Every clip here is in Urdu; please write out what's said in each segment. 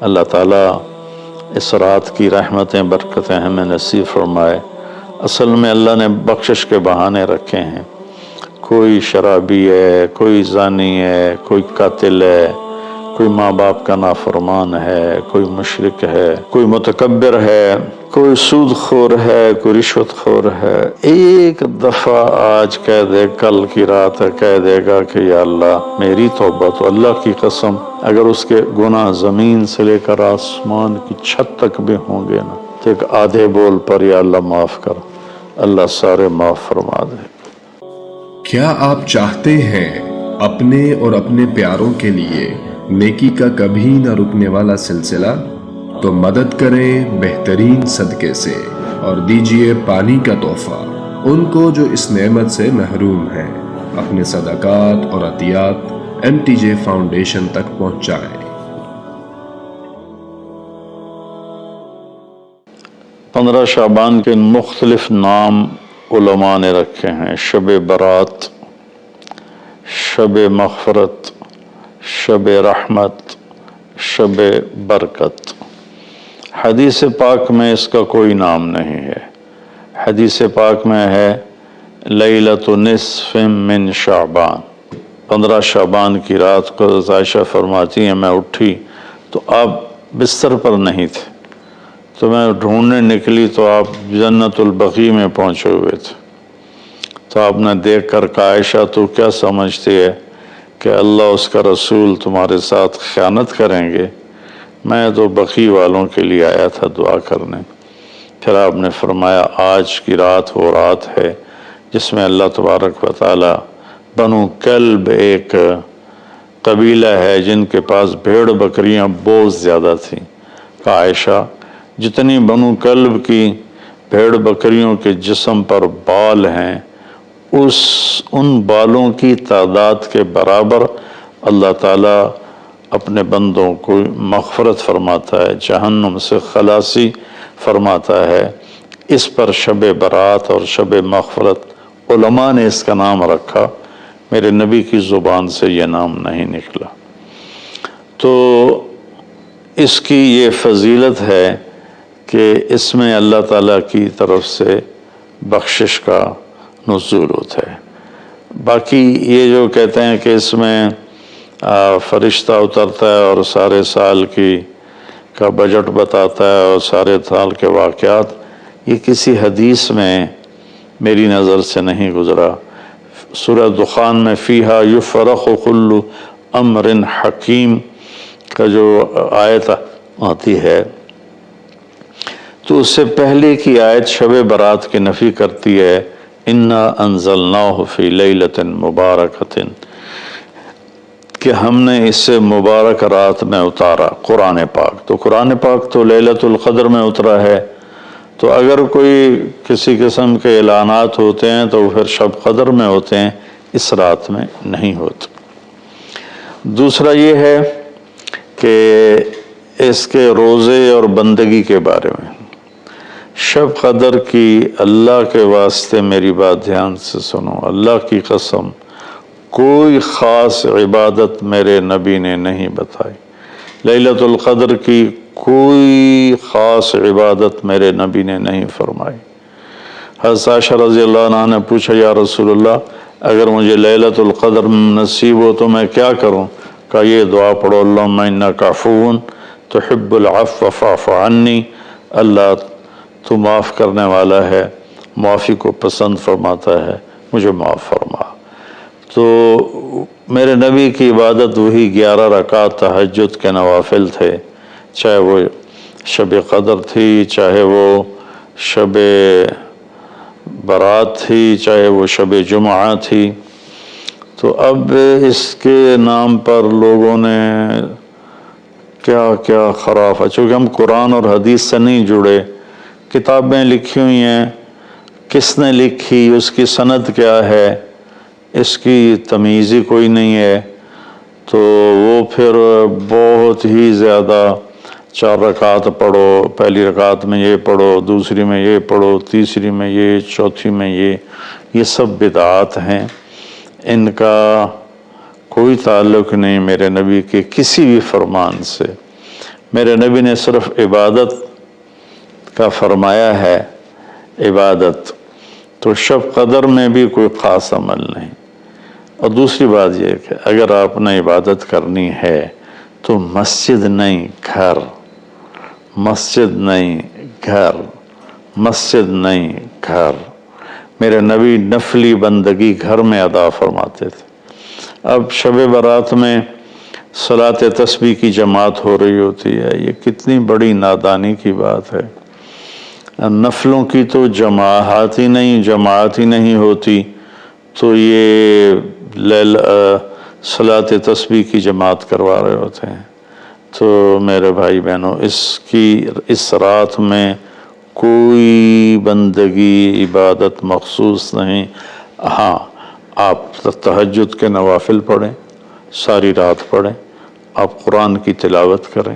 اللہ تعالیٰ اس رات کی رحمتیں برکتیں ہمیں نصیب فرمائے۔ اصل میں اللہ نے بخشش کے بہانے رکھے ہیں، کوئی شرابی ہے، کوئی زانی ہے، کوئی قاتل ہے، کوئی ماں باپ کا نافرمان ہے، کوئی مشرک ہے، کوئی متکبر ہے، کوئی سود خور ہے، کوئی رشوت خور ہے۔ ایک دفعہ آج کہہ دے، کل کی رات کہہ دے گا کہ یا اللہ میری توبہ، تو اللہ کی قسم اگر اس کے گناہ زمین سے لے کر آسمان کی چھت تک بھی ہوں گے نا، تو ایک آدھے بول پر یا اللہ معاف کر، اللہ سارے معاف فرما دے۔ کیا آپ چاہتے ہیں اپنے اور اپنے پیاروں کے لیے نیکی کا کبھی نہ رکنے والا سلسلہ؟ تو مدد کریں بہترین صدقے سے اور دیجئے پانی کا تحفہ ان کو جو اس نعمت سے محروم ہیں۔ اپنے صدقات اور عطیات MTJ فاؤنڈیشن تک پہنچائیں۔ 15 شعبان کے مختلف نام علماء نے رکھے ہیں: شب برات، شب مغفرت، شب رحمت، شب برکت۔ حدیث پاک میں اس کا کوئی نام نہیں ہے۔ حدیث پاک میں ہے لیلۃ نصف من شعبان، 15 شعبان کی رات کو حضرت عائشہ فرماتی ہیں میں اٹھی تو آپ بستر پر نہیں تھے، تو میں ڈھونڈنے نکلی تو آپ جنت البقیع میں پہنچے ہوئے تھے، تو آپ نے دیکھ کر کہا عائشہ تو کیا سمجھتی ہے کہ اللہ اس کا رسول تمہارے ساتھ خیانت کریں گے؟ میں تو بقیع والوں کے لیے آیا تھا دعا کرنے۔ پھر آپ نے فرمایا آج کی رات وہ رات ہے جس میں اللہ تبارک و تعالی بنو کلب ایک قبیلہ ہے جن کے پاس بھیڑ بکریاں بہت زیادہ تھیں، کہا عائشہ جتنی بنو کلب کی بھیڑ بکریوں کے جسم پر بال ہیں ان بالوں کی تعداد کے برابر اللہ تعالیٰ اپنے بندوں کو مغفرت فرماتا ہے، جہنم سے خلاصی فرماتا ہے۔ اس پر شب برات اور شب مغفرت علماء نے اس کا نام رکھا، میرے نبی کی زبان سے یہ نام نہیں نکلا۔ تو اس کی یہ فضیلت ہے کہ اس میں اللہ تعالیٰ کی طرف سے بخشش کا نزول ہوتا ہے۔ باقی یہ جو کہتے ہیں کہ اس میں فرشتہ اترتا ہے اور سارے سال کا بجٹ بتاتا ہے اور سارے سال کے واقعات، یہ کسی حدیث میں میری نظر سے نہیں گزرا۔ سورہ دخان میں فیہا یفرق کل امر حکیم کا جو آیت آتی ہے تو اس سے پہلے کی آیت شب برات کی نفی کرتی ہے، انا انزلناہ فی لیلۃ مبارکۃ، کہ ہم نے اس سے مبارک رات میں اتارا قرآن پاک۔ تو قرآن پاک تو لیلۃ القدر میں اترا ہے، تو اگر کوئی کسی قسم کے اعلانات ہوتے ہیں تو پھر شب قدر میں ہوتے ہیں، اس رات میں نہیں ہوتے۔ دوسرا یہ ہے کہ اس کے روزے اور بندگی کے بارے میں، شب قدر کی اللہ کے واسطے میری بات دھیان سے سنو، اللہ کی قسم کوئی خاص عبادت میرے نبی نے نہیں بتائی، لیلۃ القدر کی کوئی خاص عبادت میرے نبی نے نہیں فرمائی۔ حضرت عائشہ رضی اللہ عنہ نے پوچھا یا رسول اللہ اگر مجھے لیلۃ القدر نصیب ہو تو میں کیا کروں؟ کہا یہ دعا پڑھو، اللہم انک عفو تحب العفو فاعف عنی، اللہ تو معاف کرنے والا ہے، معافی کو پسند فرماتا ہے، مجھے معاف فرما۔ تو میرے نبی کی عبادت وہی 11 رکعت تہجد کے نوافل تھے، چاہے وہ شب قدر تھی، چاہے وہ شب برات تھی، چاہے وہ شب جمعہ تھی۔ تو اب اس کے نام پر لوگوں نے کیا کیا خرافہ، چونکہ ہم قرآن اور حدیث سے نہیں جڑے، کتابیں لکھی ہوئی ہیں، کس نے لکھی، اس کی سند کیا ہے، اس کی تمیز ہی کوئی نہیں ہے، تو وہ پھر بہت ہی زیادہ 4 رکعت پڑھو، پہلی رکعت میں یہ پڑھو، دوسری میں یہ پڑھو، تیسری میں یہ، چوتھی میں یہ سب بدعات ہیں، ان کا کوئی تعلق نہیں میرے نبی کے کسی بھی فرمان سے۔ میرے نبی نے صرف عبادت کا فرمایا ہے، عبادت، تو شب قدر میں بھی کوئی خاص عمل نہیں۔ اور دوسری بات یہ کہ اگر آپ نے عبادت کرنی ہے تو مسجد نہیں گھر، مسجد نہیں گھر، مسجد نہیں گھر۔ میرے نبی نفلی بندگی گھر میں ادا فرماتے تھے۔ اب شب برات میں صلاۃ تسبیح کی جماعت ہو رہی ہوتی ہے، یہ کتنی بڑی نادانی کی بات ہے۔ نفلوں کی تو جماعت ہی نہیں ہوتی، تو یہ صلاۃ تسبیح کی جماعت کروا رہے ہوتے ہیں۔ تو میرے بھائی بہنوں، اس رات میں کوئی بندگی عبادت مخصوص نہیں۔ ہاں، آپ تہجد کے نوافل پڑھیں، ساری رات پڑھیں، آپ قرآن کی تلاوت کریں،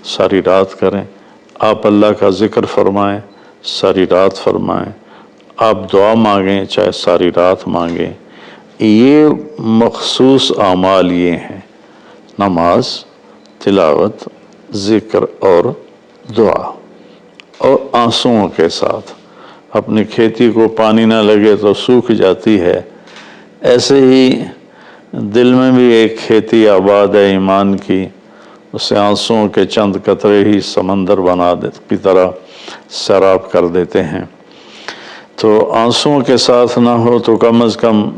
ساری رات کریں، آپ اللہ کا ذکر فرمائیں، ساری رات فرمائیں، آپ دعا مانگیں، چاہے ساری رات مانگیں۔ یہ مخصوص اعمال یہ ہیں: نماز، تلاوت، ذکر اور دعا، اور آنسوؤں کے ساتھ۔ اپنی کھیتی کو پانی نہ لگے تو سوکھ جاتی ہے، ایسے ہی دل میں بھی ایک کھیتی آباد ہے ایمان کی، اسے آنسوؤں کے چند قطرے ہی سمندر کی طرح سیراب کر دیتے ہیں۔ تو آنسوؤں کے ساتھ نہ ہو تو کم از کم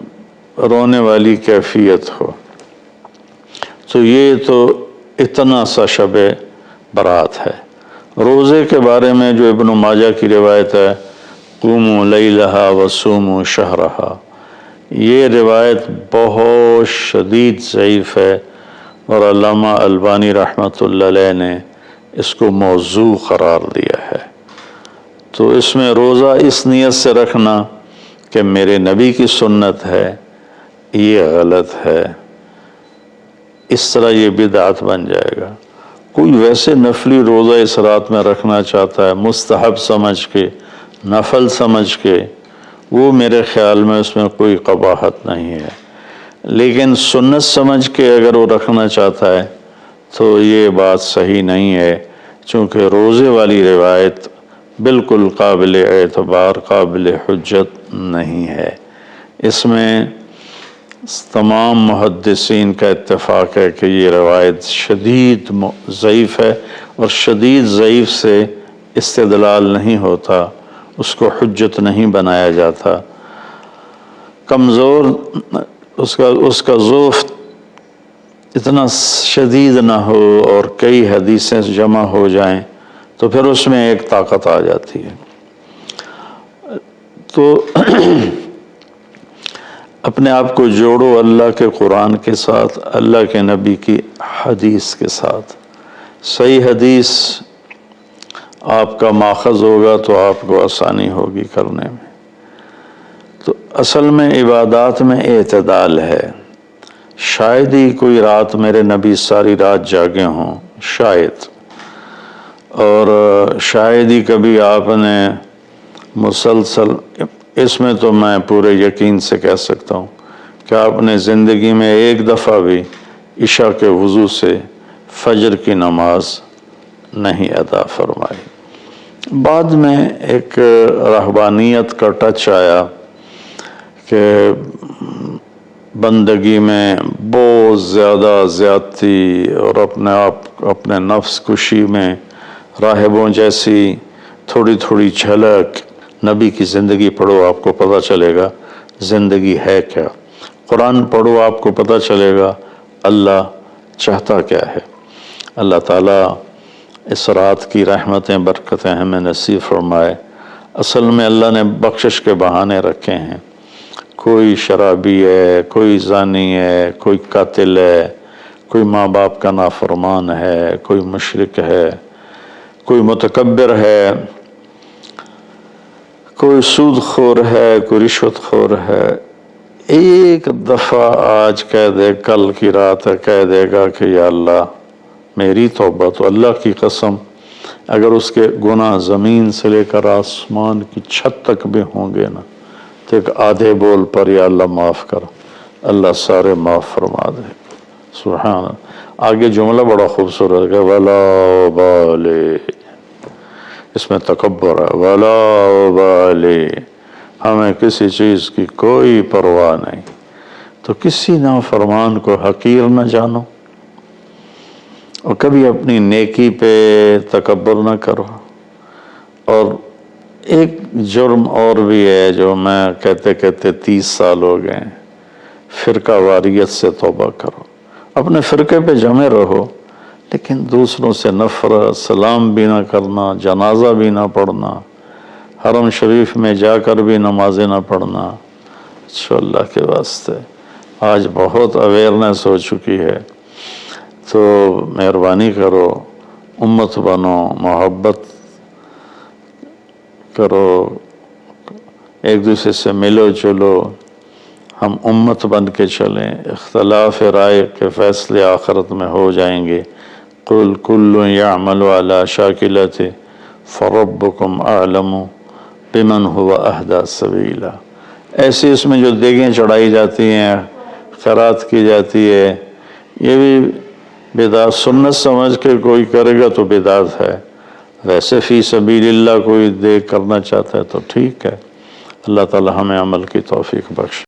رونے والی کیفیت ہو۔ تو یہ تو اتنا سا شب برات ہے۔ روزے کے بارے میں جو ابن ماجہ کی روایت ہے، قوموا لیلہا وصوموا شہرہا، یہ روایت بہت شدید ضعیف ہے، اور علامہ البانی رحمۃ اللہ علیہ نے اس کو موضوع قرار دیا ہے۔ تو اس میں روزہ اس نیت سے رکھنا کہ میرے نبی کی سنت ہے، یہ غلط ہے، اس طرح یہ بدعت بن جائے گا۔ کوئی ویسے نفلی روزہ اس رات میں رکھنا چاہتا ہے مستحب سمجھ کے، نفل سمجھ کے، وہ میرے خیال میں اس میں کوئی قباحت نہیں ہے۔ لیکن سنت سمجھ کے اگر وہ رکھنا چاہتا ہے تو یہ بات صحیح نہیں ہے، چونکہ روزے والی روایت بالکل قابل اعتبار، قابل حجت نہیں ہے۔ اس میں تمام محدثین کا اتفاق ہے کہ یہ روایت شدید ضعیف ہے، اور شدید ضعیف سے استدلال نہیں ہوتا، اس کو حجت نہیں بنایا جاتا۔ کمزور اس کا ضعف اتنا شدید نہ ہو اور کئی حدیثیں جمع ہو جائیں تو پھر اس میں ایک طاقت آ جاتی ہے۔ تو اپنے آپ کو جوڑو اللہ کے قرآن کے ساتھ، اللہ کے نبی کی حدیث کے ساتھ۔ صحیح حدیث آپ کا ماخذ ہوگا تو آپ کو آسانی ہوگی کرنے میں۔ تو اصل میں عبادات میں اعتدال ہے۔ شاید ہی کوئی رات میرے نبی ساری رات جاگے ہوں، شاید، اور شاید ہی کبھی آپ نے مسلسل، اس میں تو میں پورے یقین سے کہہ سکتا ہوں کہ آپ نے زندگی میں ایک دفعہ بھی عشاء کے وضو سے فجر کی نماز نہیں ادا فرمائی۔ بعد میں ایک رہبانیت کا ٹچ آیا کہ بندگی میں بہت زیادہ زیادتی اور اپنے نفس کشی میں راہبوں جیسی تھوڑی تھوڑی جھلک۔ نبی کی زندگی پڑھو، آپ کو پتہ چلے گا زندگی ہے کیا۔ قرآن پڑھو، آپ کو پتہ چلے گا اللہ چاہتا کیا ہے۔ اللہ تعالیٰ اس رات کی رحمتیں برکتیں ہمیں نصیب فرمائے۔ اصل میں اللہ نے بخشش کے بہانے رکھے ہیں۔ کوئی شرابی ہے، کوئی زانی ہے، کوئی قاتل ہے، کوئی ماں باپ کا نافرمان ہے، کوئی مشرک ہے، کوئی متکبر ہے، کوئی سود خور ہے، کوئی رشوت خور ہے۔ ایک دفعہ آج کہہ دے، کل کی رات ہے کہہ دے گا کہ یا اللہ میری توبہ، تو اللہ کی قسم اگر اس کے گناہ زمین سے لے کر آسمان کی چھت تک بھی ہوں گے نا، تو ایک آدھے بول پر یا اللہ معاف کر، اللہ سارے معاف فرما دے۔ سبحان اللہ۔ آگے جملہ بڑا خوبصورت ہے، ولا بالے، اس میں تکبر ہے، ولا بالے، ہمیں کسی چیز کی کوئی پرواہ نہیں، تو کسی نافرمان کو حقیر نہ جانو، اور کبھی اپنی نیکی پہ تکبر نہ کرو۔ اور ایک جرم اور بھی ہے جو میں کہتے کہتے 30 سال ہو گئے، فرقہ واریت سے توبہ کرو۔ اپنے فرقے پہ جمے رہو، لیکن دوسروں سے نفرت، سلام بھی نہ کرنا، جنازہ بھی نہ پڑھنا، حرم شریف میں جا کر بھی نمازیں نہ پڑھنا، اچھا اللہ کے واسطے۔ آج بہت اویئرنیس ہو چکی ہے، تو مہربانی کرو، امت بنو، محبت کرو، ایک دوسرے سے ملو جلو، ہم امت بن کے چلیں، اختلاف رائے کے فیصلے آخرت میں ہو جائیں گے۔ قُلْ كُلٌّ يَعْمَلُ عَلَى شَاكِلَتِهِ فَرَبُّكُمْ أَعْلَمُ بِمَنْ هُوَ أَهْدَىٰ سَبِيلًا۔ ایسے اس میں جو دیگیں چڑھائی جاتی ہیں، خیرات کی جاتی ہے، یہ بھی بدعت سنت سمجھ کے کوئی کرے گا تو بدعت ہے، ویسے فی سبیل اللہ کوئی دیکھ کرنا چاہتا ہے تو ٹھیک ہے۔ اللہ تعالی ہمیں عمل کی توفیق بخش۔